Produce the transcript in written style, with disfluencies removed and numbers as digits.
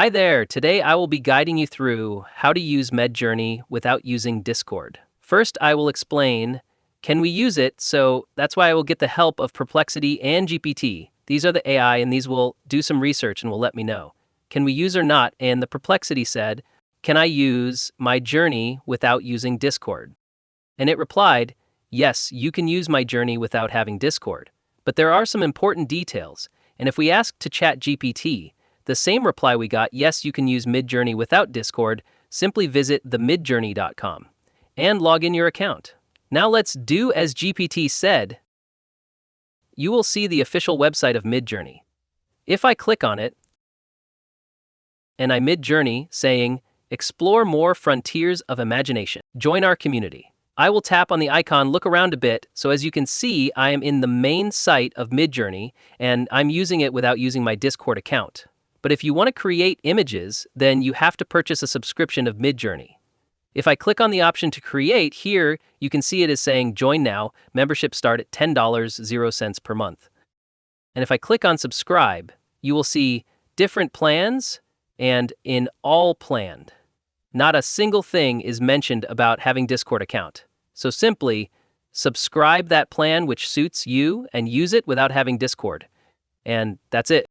Hi there, today I will be guiding you through how to use Midjourney without using Discord. First, I will explain, can we use it? So that's why I will get the help of Perplexity and GPT. These are the AI and these will do some research and will let me know. Can we use or not? And the Perplexity said, can I use Midjourney without using Discord? And it replied, yes, you can use Midjourney without having Discord. But there are some important details, and if we ask to ChatGPT, the same reply we got, yes, you can use Midjourney without Discord, simply visit themidjourney.com and log in your account. Now let's do as GPT said. You will see the official website of Midjourney. If I click on it, and I Midjourney saying, explore more frontiers of imagination, join our community. I will tap on the icon, look around a bit, so as you can see, I am in the main site of Midjourney, and I'm using it without using my Discord account. But if you want to create images, then you have to purchase a subscription of Midjourney. If I click on the option to create, here you can see it is saying join now, membership start at $10.00 per month. And if I click on subscribe, you will see different plans and in all planned. Not a single thing is mentioned about having Discord account. So simply subscribe that plan which suits you and use it without having Discord. And that's it.